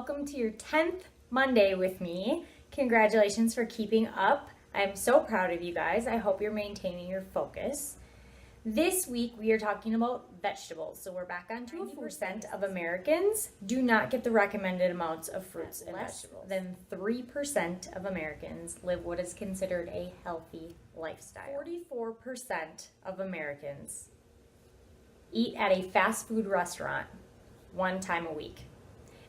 welcome to your 10th Monday with me. Congratulations for keeping up. I'm so proud of you guys. I hope you're maintaining your focus. This week we are talking about vegetables. So we're back on 90% of Americans do not get the recommended amounts of fruits and vegetables. Then 3% of Americans live what is considered a healthy lifestyle. 44% of Americans eat at a fast food restaurant one time a week.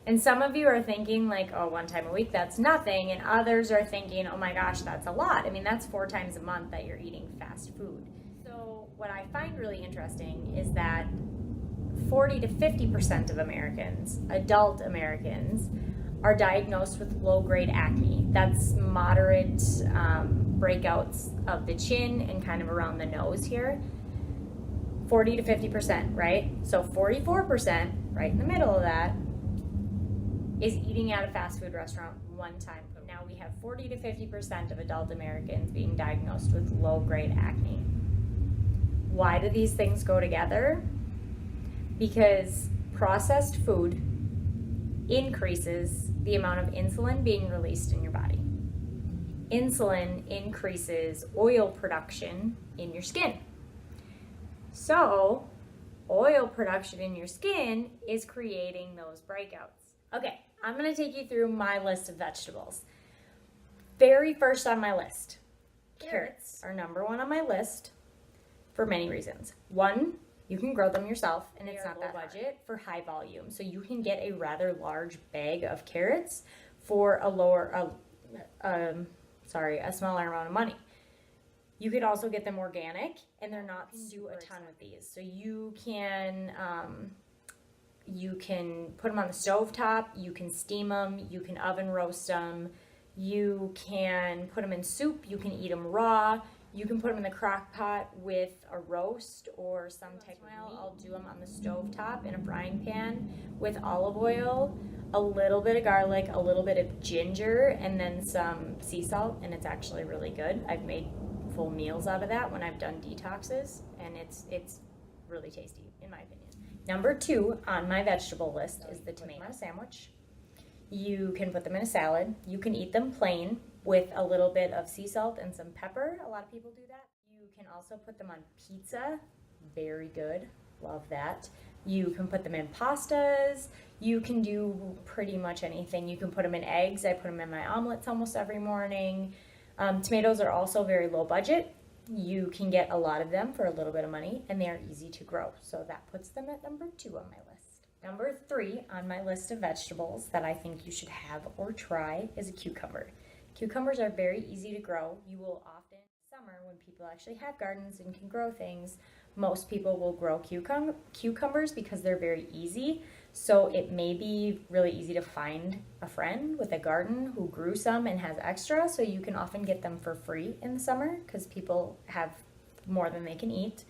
And some of you are thinking like, oh, one time a week, that's nothing. And others are thinking, oh my gosh, that's a lot. I mean, that's 4 times a month that you're eating fast food. So what I find really interesting is that 40 to 50% of Americans, adult Americans, are diagnosed with low-grade acne. That's moderate breakouts of the chin and kind of around the nose here. 40 to 50%, right? So 44%, right in the middle of that, is eating at a fast food restaurant one time. Now we have 40 to 50% of adult Americans being diagnosed with low-grade acne. Why do these things go together? Because processed food increases the amount of insulin being released in your body. Insulin increases oil production in your skin. So, oil production in your skin is creating those breakouts. Okay, I'm going to take you through my list of vegetables. Very first on my list, carrots are number 1 on my list for many reasons. One, you can grow them yourself and it's not that budget for high volume. So you can get a rather large bag of carrots for a smaller amount of money. You could also get them organic, and they're not do a ton with these. So you can put them on the stove top, you can steam them, you can oven roast them, you can put them in soup, you can eat them raw, you can put them in the crock pot with a roast or some type of meat. I'll do them on the stove top in a frying pan with olive oil, a little bit of garlic, a little bit of ginger, and then some sea salt, and it's actually really good. I've made full meals out of that when I've done detoxes, and it's really tasty in my opinion. Number 2 on my vegetable list is the tomato sandwich. You can put them in a salad. You can eat them plain with a little bit of sea salt and some pepper. A lot of people do that. You can also put them on pizza. Very good. Love that. You can put them in pastas. You can do pretty much anything. You can put them in eggs. I put them in my omelets almost every morning. Tomatoes are also very low budget. You can get a lot of them for a little bit of money, and they are easy to grow. So that puts them at number 2 on my list. Number 3 on my list of vegetables that I think you should have or try is a cucumber. Cucumbers are very easy to grow. You will often, summer when people actually have gardens and can grow things, most people will grow cucumbers because they're very easy. So it may be really easy to find a friend with a garden who grew some and has extra, so you can often get them for free in the summer because people have more than they can eat.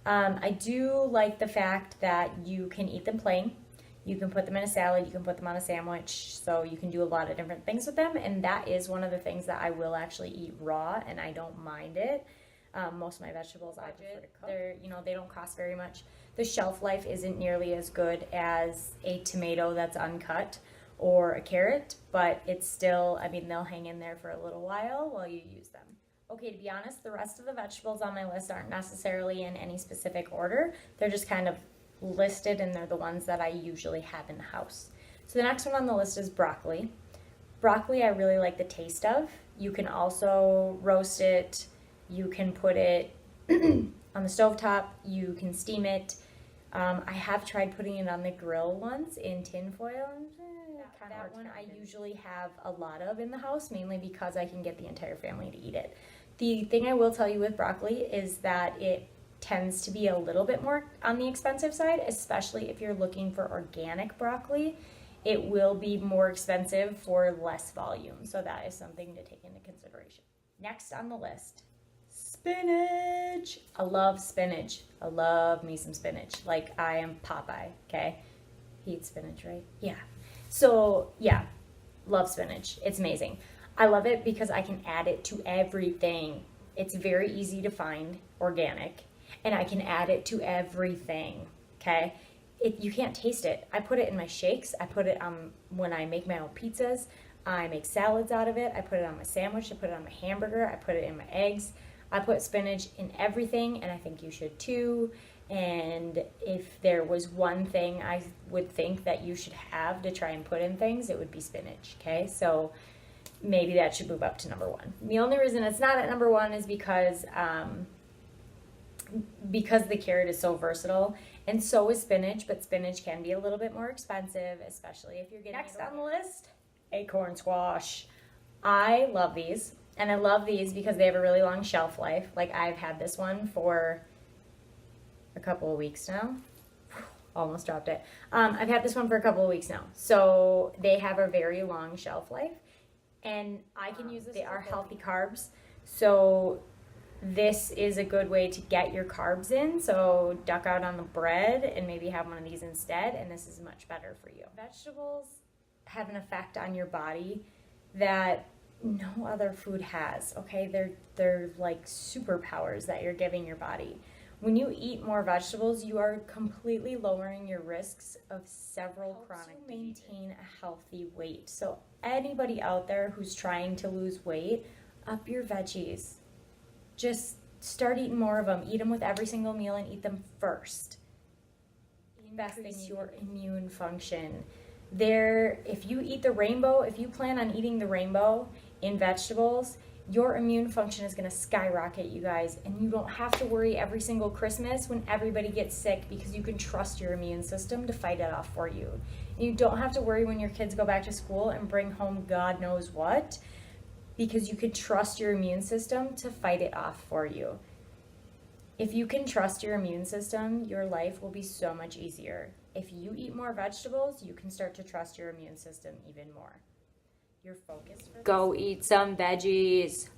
I do like the fact that you can eat them plain. You can put them in a salad, you can put them on a sandwich, so you can do a lot of different things with them, and that is one of the things that I will actually eat raw, and I don't mind it. Most of my vegetables I prefer to cook. They don't cost very much. The shelf life isn't nearly as good as a tomato that's uncut or a carrot, but it's still, they'll hang in there for a little while you use them. Okay, to be honest, the rest of the vegetables on my list aren't necessarily in any specific order. They're just kind of listed, and they're the ones that I usually have in the house. So the next one on the list is broccoli. Broccoli I really like the taste of. You can also roast it. You can put it on the stovetop. You can steam it. I have tried putting it on the grill once in tin foil. That one I usually have a lot of in the house, mainly because I can get the entire family to eat it. The thing I will tell you with broccoli is that it tends to be a little bit more on the expensive side, especially if you're looking for organic broccoli. It will be more expensive for less volume, so that is something to take into consideration. Next on the list, spinach. I love spinach. I love me some spinach. Like I am Popeye, okay? He eats spinach, right? Yeah. So yeah, love spinach. It's amazing. I love it because I can add it to everything. It's very easy to find organic, and I can add it to everything, okay? you can't taste it. I put it in my shakes. I put it when I make my own pizzas. I make salads out of it. I put it on my sandwich. I put it on my hamburger. I put it in my eggs. I put spinach in everything, and I think you should too. And if there was one thing I would think that you should have to try and put in things, it would be spinach, okay? So maybe that should move up to number one. The only reason it's not at number one is because the carrot is so versatile, and so is spinach, but spinach can be a little bit more expensive, especially if you're getting next on the list, acorn squash. I love these, and I love these because they have a really long shelf life. Like, I've had this one for a couple of weeks now. Almost dropped it. I've had this one for a couple of weeks now. So they have a very long shelf life, and I can use this. They are healthy carbs, so this is a good way to get your carbs in. So duck out on the bread and maybe have one of these instead, and this is much better for you. Vegetables have an effect on your body that no other food has, okay? They're like superpowers that you're giving your body. When you eat more vegetables, you are completely lowering your risks of several chronic diseases. Maintain a healthy weight. So anybody out there who's trying to lose weight, up your veggies. Just start eating more of them. Eat them with every single meal and eat them first. Increase your immune function. If you eat the rainbow, if you plan on eating the rainbow in vegetables, your immune function is going to skyrocket, you guys, and you don't have to worry every single Christmas when everybody gets sick, because you can trust your immune system to fight it off for you. And you don't have to worry when your kids go back to school and bring home God knows what, because you can trust your immune system to fight it off for you. If you can trust your immune system, your life will be so much easier. If you eat more vegetables, you can start to trust your immune system even more. Your focus for go eat some veggies.